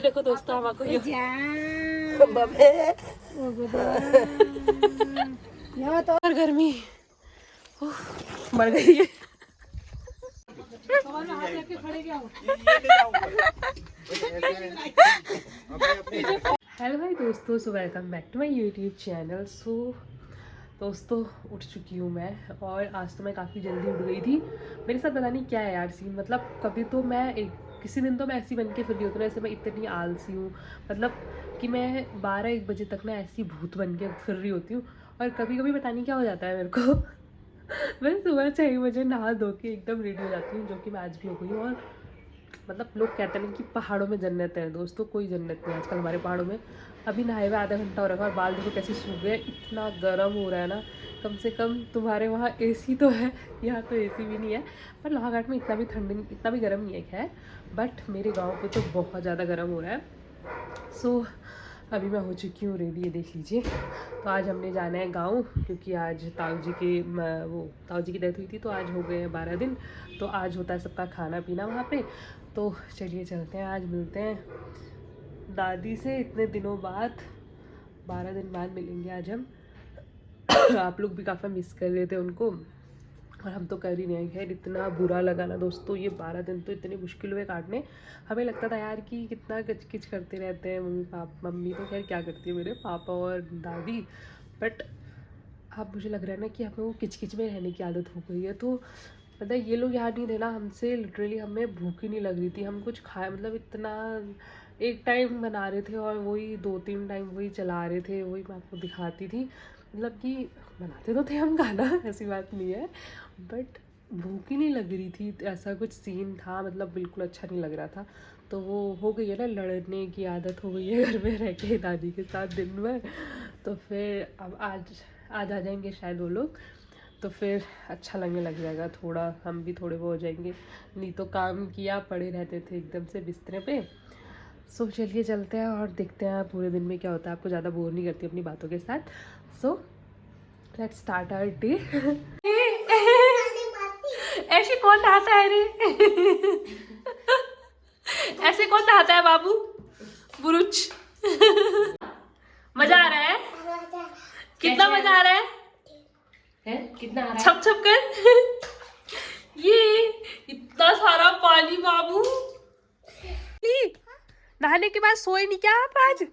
देखो दोस्तों हमको तो गर्मी मर गई है। हेलो भाई दोस्तों, so welcome back to my YouTube channel. So दोस्तों उठ चुकी हूँ मैं, और आज तो मैं काफ़ी जल्दी उठ गई थी। मेरे साथ पता नहीं क्या है यार सीन, मतलब कभी तो मैं किसी दिन तो मैं ऐसी बन के फिर रही होती हूँ, ऐसे मैं इतनी आलसी हूँ मतलब कि मैं 12-1 बजे तक ना ऐसी भूत बन के फिर रही होती हूँ। और कभी कभी पता नहीं क्या हो जाता है मेरे को मैं सुबह 6 बजे नहा धो के एकदम रेडी हो जाती हूँ, जो कि मैं आज भी हो गई हूँ। और मतलब लोग कहते हैं कि पहाड़ों में जन्नत है, दोस्तों कोई जन्नत नहीं आजकल हमारे पहाड़ों में। अभी नहाए हुए आधा घंटा हो रखा है और बाल देखो कैसे सूख गए, इतना गर्म हो रहा है ना। कम से कम तुम्हारे वहाँ एसी तो है, यहाँ तो एसी भी नहीं है। पर लोहाघाट में इतना भी ठंडी इतना भी गर्म नहीं है खैर, बट मेरे गाँव पे तो बहुत ज़्यादा गर्म हो रहा है। सो अभी मैं हो चुकी हूँ रेडी, ये देख लीजिए। तो आज हमने जाना है गांव, क्योंकि आज ताऊ जी की डेथ हुई थी, तो आज हो गए हैं 12 दिन। तो आज होता है सबका खाना पीना वहाँ पे। तो चलिए चलते हैं, आज मिलते हैं दादी से इतने दिनों बाद, 12 दिन बाद मिलेंगे आज हम। आप लोग भी काफ़ी मिस कर रहे थे उनको, और हम तो कर ही नहीं। खैर इतना बुरा लगा ना दोस्तों, ये 12 दिन तो इतनी मुश्किल हुए काटने। हमें लगता था यार कि कितना किचकिच करते रहते हैं मम्मी तो खैर क्या करती है, मेरे पापा और दादी। बट अब मुझे लग रहा है ना कि हमें वो किचकिच में रहने की आदत हो गई है। तो पता है ये लोग यहाँ नहीं थे ना हमसे, लिटरली हमें भूख ही नहीं लग रही थी। हम कुछ खाए मतलब इतना एक टाइम बना रहे थे और वही 2-3 टाइम वही चला रहे थे, वही मैं आपको दिखाती थी। मतलब कि बनाते तो थे हम खाना, ऐसी बात नहीं है, बट भूख ही नहीं लग रही थी। ऐसा कुछ सीन था, मतलब बिल्कुल अच्छा नहीं लग रहा था। तो वो हो गई है ना, लड़ने की आदत हो गई है घर में रह के दादी के साथ दिन भर। तो फिर अब आज आ जाएंगे शायद वो लोग, तो फिर अच्छा लगने लग जाएगा थोड़ा, हम भी थोड़े वो हो जाएंगे। नहीं तो काम किया पड़े रहते थे एकदम से बिस्तरे पे। सो चलिए चलते हैं और देखते हैं पूरे दिन में क्या होता है। आपको ज़्यादा बोर नहीं करती अपनी बातों के साथ। So let's start our day. ऐसे कौन नहाता है रे? ऐसे कौन नहाता है बाबू? बुरुच। मजा आ रहा है? कितना मजा आ रहा है? कितना आ रहा है? छप छप कर। ये इतना सारा पानी बाबू। नहाने के बाद सोए नहीं क्या आप आज?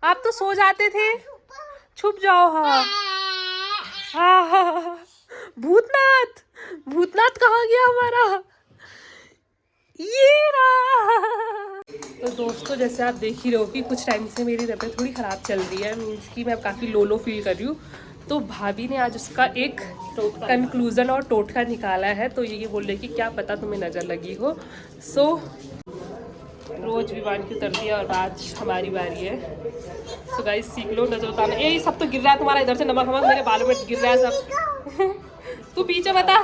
आप तो सो जाते थे। छुप जाओ। हाँ हाँ, भूतनाथ भूतनाथ कहाँ गया हमारा? ये रहा। तो दोस्तों जैसे आप देख ही रहे हो कि कुछ टाइम से मेरी तबीयत थोड़ी ख़राब चल रही है, मीन्स कि मैं काफ़ी लो फील कर रही हूँ। तो भाभी ने आज उसका एक कंक्लूज़न और टोटका निकाला है। तो ये बोल रहे कि क्या पता तुम्हें नज़र लगी हो। सो रोज विमान की उतरती है और आज हमारी बारी है। सो गाइस सीख लो नजर उतारना। ये सब तो गिर रहा है तुम्हारा, इधर से नमक मेरे बालों में गिर रहा है सब। तू पीछे बता।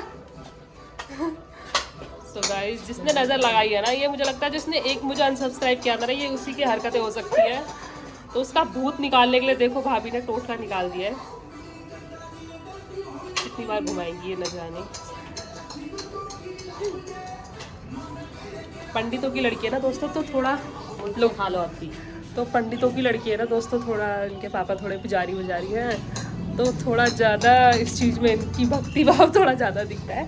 सो गाइस जिसने नज़र लगाई है ना, ये मुझे लगता है जिसने एक मुझे अनसब्सक्राइब किया था ना, ये उसी की हरकतें हो सकती है। तो उसका भूत निकालने के लिए देखो भाभी ने टोटका निकाल दिया है। कितनी बार घुमाएंगी ये न जाने। पंडितों की लड़की है ना दोस्तों, तो थोड़ा लोग खा लो आपकी। तो पंडितों की लड़की है ना दोस्तों, थोड़ा इनके पापा थोड़े पुजारी वजारी हैं, तो थोड़ा ज़्यादा इस चीज़ में इनकी भक्ति भाव थोड़ा ज़्यादा दिखता है।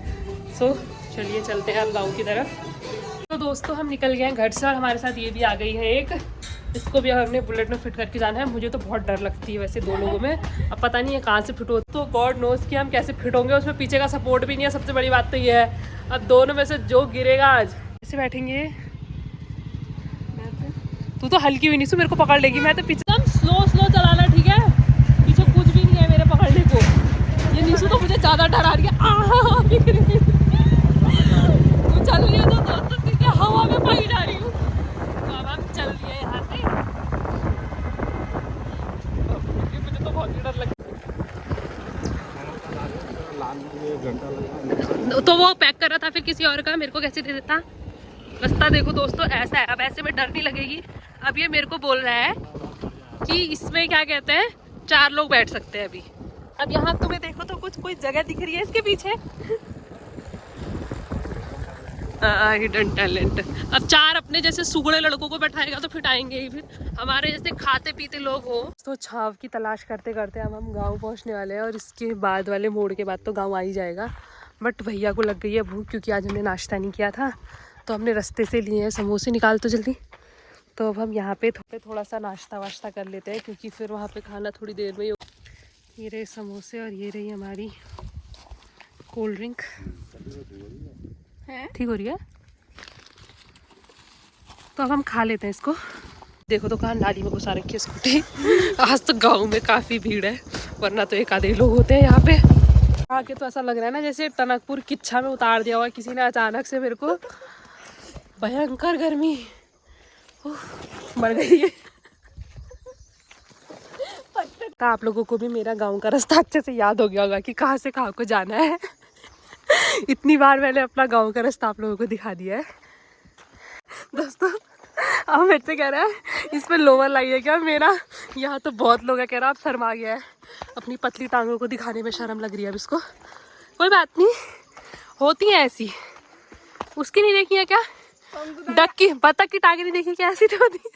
सो चलिए चलते हैं अब गाँव की तरफ। तो दोस्तों हम निकल गए हैं घर से, और हमारे साथ ये भी आ गई है एक। इसको भी हमने बुलेट में फिट करके जाना है। मुझे तो बहुत डर लगती है वैसे 2 लोगों में, अब पता नहीं है कहाँ से फिट हो। तो गॉड नोज़ कि हम कैसे फिट होंगे, उसमें पीछे का सपोर्ट भी नहीं है। सबसे बड़ी बात तो ये है, अब दोनों में से जो गिरेगा आज कैसे बैठेंगे। तू तो हल्की हुई नहीं सु, मेरे को पकड़ लेगी। मैं तो पीछे एकदम स्लो चलाना, ठीक है? पीछे कुछ भी नहीं है मेरे पकड़ने को। ये नीसू तो मुझे ज़्यादा डरा रही है। तू चल रही है तो दोस्तों सीधे हवा में पाई जा रही हूँ। तो अब हम चल रही है यहाँ से। मुझे तो बहुत डर लगता है। तो वो पैक कर रहा था फिर किसी और का, मेरे को कैसे दे देता? रास्ता देखो दोस्तों ऐसा है। अब ऐसे में डर नहीं लगेगी। अब ये मेरे को बोल रहा है कि इसमें क्या कहते हैं 4 लोग बैठ सकते हैं अभी। अब यहाँ तुम्हें देखो तो कोई जगह दिख रही है इसके पीछे। Hidden talent. अब 4 अपने जैसे सुगड़े लड़कों को बैठाएगा तो फिर आएंगे ही। फिर हमारे जैसे खाते पीते लोग हो तो छाव की तलाश करते करते अब हम गांव पहुंचने वाले हैं। और इसके बाद वाले मोड़ के बाद तो गांव आ ही जाएगा। बट भैया को लग गई है भूख, क्योंकि आज हमने नाश्ता नहीं किया था तो हमने रास्ते से लिए हैं समोसे। निकाल तो जल्दी। तो अब हम यहाँ पे थोड़ा सा नाश्ता वाश्ता कर लेते हैं, क्योंकि फिर वहाँ पे खाना थोड़ी देर में ही। ये रहे समोसे और ये रही हमारी कोल्ड ड्रिंक। ठीक हो रही है तो अब हम खा लेते हैं इसको। देखो तो कहाँ नाली में घुसा रखी है स्कूटी। आज तो गांव में काफ़ी भीड़ है, वरना तो एक आधे लोग होते हैं यहाँ पे। आके तो ऐसा लग रहा है ना जैसे टनकपुर किच्छा में उतार दिया हुआ किसी ने अचानक से मेरे को। भयंकर गर्मी, मर गई है। तो आप लोगों को भी मेरा गांव का रास्ता अच्छे से याद हो गया होगा कि कहाँ से कहाँ को जाना है। इतनी बार मैंने अपना गांव का रास्ता आप लोगों को दिखा दिया है। दोस्तों अब मेरे से कह रहा है इस पर लोवर लाइए क्या मेरा। यहाँ तो बहुत लोग है कह रहा आप शर्मा गया है, अपनी पतली टांगों को दिखाने में शर्म लग रही है अब इसको। कोई बात नहीं, होती है ऐसी। उसकी नहीं देखी है क्या, डक की बतख की टांगे नहीं देखी क्या, ऐसी तो होती है।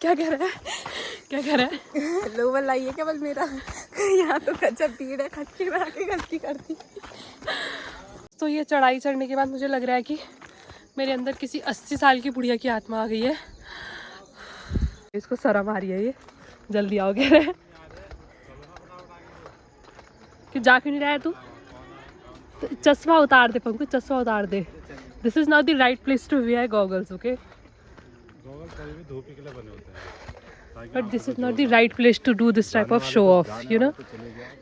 क्या कह रहा है, क्या कह रहा है? लोवर लाइए क्या बल मेरा। यहाँ तो गजब भीड़ है, खच्ची में आके गलती करती। तो ये चढ़ाई चढ़ने के बाद मुझे लग रहा है कि मेरे अंदर किसी 80 साल की बुढ़िया की आत्मा आ गई है। इसको शर्म आ रही है, ये जल्दी आओ कह रहे हैं कि जा क्यों नहीं रहा है तू। तो चश्मा उतार दे पंकज, चश्मा उतार दे। This is not the right place to wear goggles, okay. But this is not the right place to do this type of show off, you know.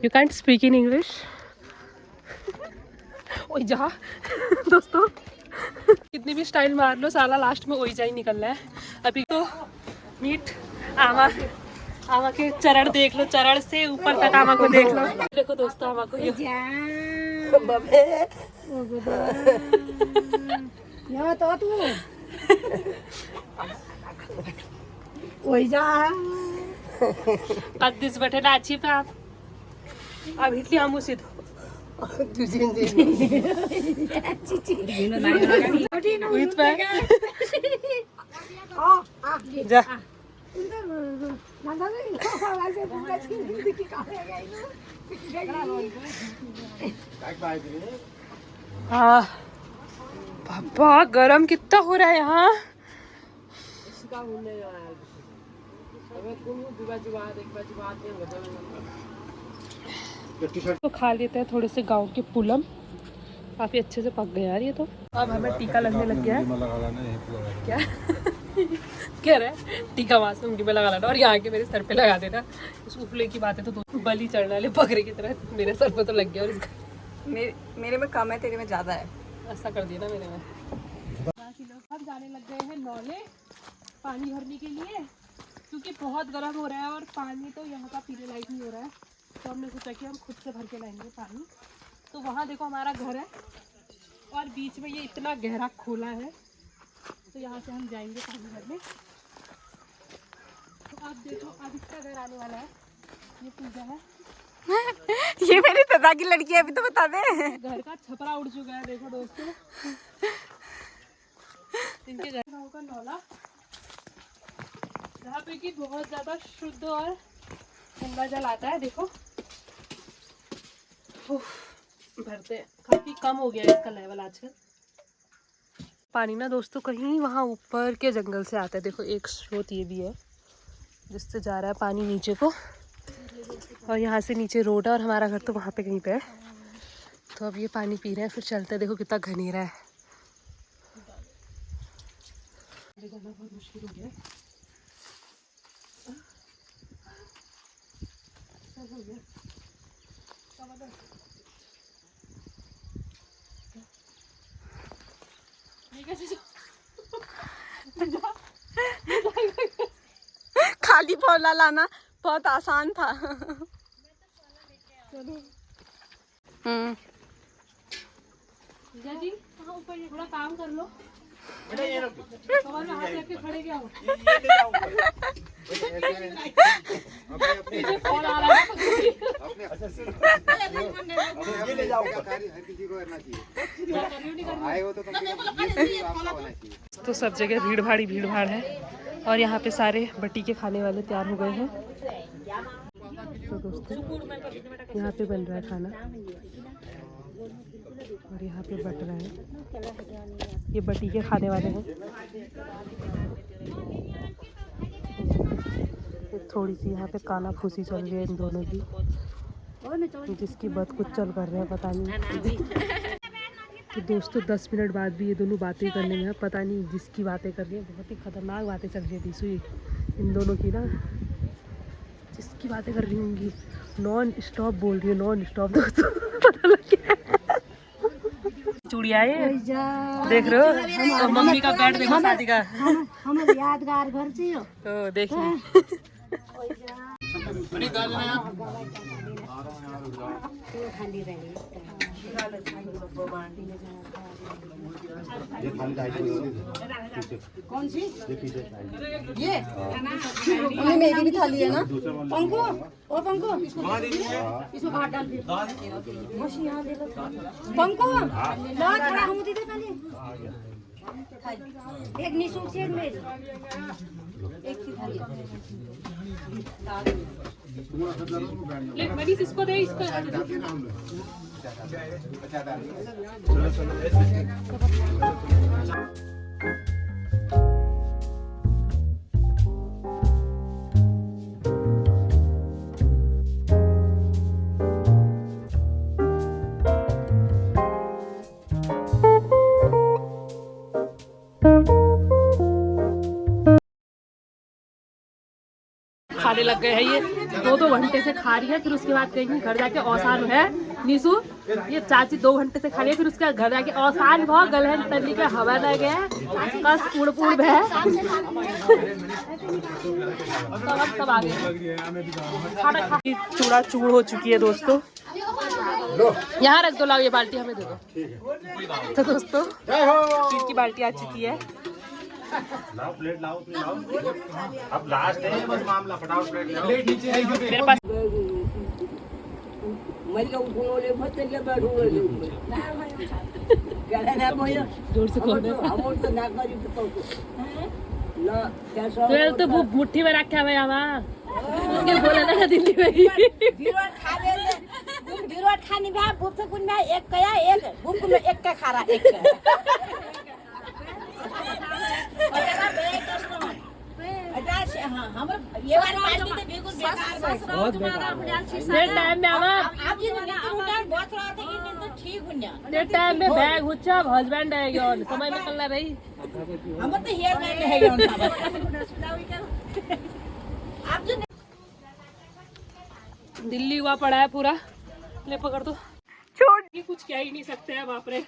You can't speak in English. ओए जा। दोस्तों कितनी भी style मार लो साला last में ओई जा ही निकलना है। अभी तो मीट आमा, आमा के चरण देख लो, चरण से ऊपर तक आमा को देख लो। देखो दोस्तों आमा को यहाँ तो तू वही जा कद्दीस बैठे नाची पे आप अब इतनी हम उसी तो जा हाँ पापा गरम कितना हो रहा है यहाँ। तो खा लेते हैं थोड़े से गांव के पुलम, काफी अच्छे से पक गए यार ये तो। अब हमें टीका लगने लग गया है। क्या कह रहा है, टीका वहां से उंगली में लगा लेना और यहाँ के मेरे सर पे लगा देना। उस उफले की बात है तो बलि चढ़ने वाले बकरे की तरह मेरे सर पे तो लग गया और इसका मेरे में कम है, तेरे में ज्यादा है। ऐसा कर दिया ना मेरे में। बाकी लोग सब जाने लग गए हैं नौले पानी भरने के लिए, क्योंकि बहुत गर्म हो रहा है और पानी तो यहाँ का पीने लायक नहीं हो रहा है। तो हमने सोचा कि हम खुद से भर के लाएंगे पानी। तो वहाँ देखो हमारा घर है और बीच में ये इतना गहरा खोला है, तो यहाँ से हम जाएंगे पानी भरने। तो आप देखो अब इसका घर आने वाला है, ये पूजा है। ये मेरी दादा की लड़की है, अभी तो बता दे। घर का छपरा उड़ चुका है देखो दोस्तों। इनके घर गाँव का नौला, जहाँ पे कि बहुत ज्यादा शुद्ध और ठंडा जल आता है। देखो भरते हैं, काफी कम हो गया है इसका लेवल आजकल। पानी ना दोस्तों कहीं वहाँ ऊपर के जंगल से आता है। देखो एक स्रोत ये भी है जिससे जा रहा है पानी नीचे को, और यहाँ से नीचे रोड है और हमारा घर तो वहाँ पे कहीं पे है। तो अब ये पानी पी रहे हैं, फिर चलते हैं। देखो कितना घनेरा है, जाना बहुत मुश्किल हो गया। हो गया खाली पौला लाना बहुत आसान था। चलो जी हाँ ऊपर थोड़ा काम कर लो। तो सब जगह भीड़ भाड़ है और यहाँ पे सारे बट्टी के खाने वाले तैयार हो गए हैं। तो दोस्तों यहाँ पे बन रहा है खाना और यहाँ पे बट रहा है। ये बट्टी के खाने वाले हैं। थोड़ी सी यहाँ पे काना फूसी चल रही है इन दोनों की, जिसकी बात कुछ चल कर रहे हैं पता नहीं। तो दोस्तों 10 मिनट बाद भी ये दोनों बातें करने में है, पता नहीं जिसकी बातें कर रही है। बहुत ही खतरनाक बातें चल रही है टीसू इन दोनों की ना, जिसकी बातें कर रही होंगी। नॉन स्टॉप बोल रही है, नॉन स्टॉप। दोस्तों पता लग गया चूड़िया देख रहे हो, और मम्मी का बैठ देखो शादी का। हमारे यादगार घर से हो तो देखिए कौन सी ये मेरी भी थाली है ना। पंखो ओ पंखो इसको बाहर डाल दे। पंखो ला खड़ा हम दे पहले एक निशु से मेरी एक की थाली ले मनीष इसको दे, इसको खाने लग गए हैं। ये 2 घंटे से खा रही है, फिर उसके बाद कहेंगी घर जाके औसान है नीसू। ये चाची 2 घंटे से खा रही है, फिर उसके बाद घर जाके औसान बहुत गलहन तली के हवा लग गया कस पुड़ है। सब आ गए खाना खा। चूड़ा चूड़ हो चुकी है दोस्तों, यहाँ रख दो। लाओ ये बाल्टी हमें दे दो। तो दोस्तों खीर की बाल्टी आ चुकी है। लाओ प्लेट लाओ, अब लास्ट है बस मामला, फटाफट प्लेट लाओ। मेरे पास जोर से खोल तो वो मुट्ठी में रखा है यहाँ बोला ना दिल्ली में खानी एक कया एक का खा रहा एक टाइम में बैग हुच्चा हस्बैंड है समय में कल रही दिल्ली हुआ पड़ा है पूरा। ले पकड़ दो, छोड़ ये कुछ कह ही नहीं सकते हैं बाप रे।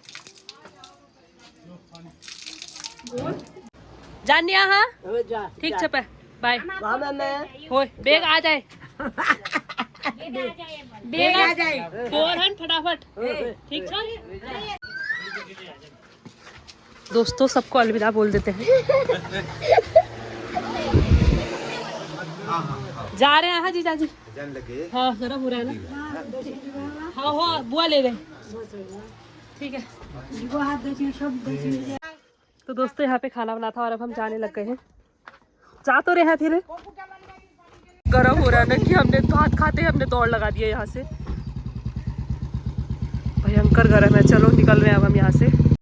जानिया हाँ ठीक छपे बाय हो बेग आ जाए बेग आ जाए फोरहन फटाफट ठीक है। दोस्तों सबको अलविदा बोल देते हैं। जा रहे हैं हाँ जीजा जी। हाँ गरम हो रहा है ना। हाँ हाँ बुआ ले गए ठीक है। तो दोस्तों यहाँ पे खाना बना था और अब हम जाने लग गए हैं। जा तो रहे हैं फिर गरम हो रहा है ना कि हमने भात खाते हमने दौड़ लगा दिया यहाँ से। भयंकर गरम है। चलो निकल रहे हैं अब हम यहाँ से।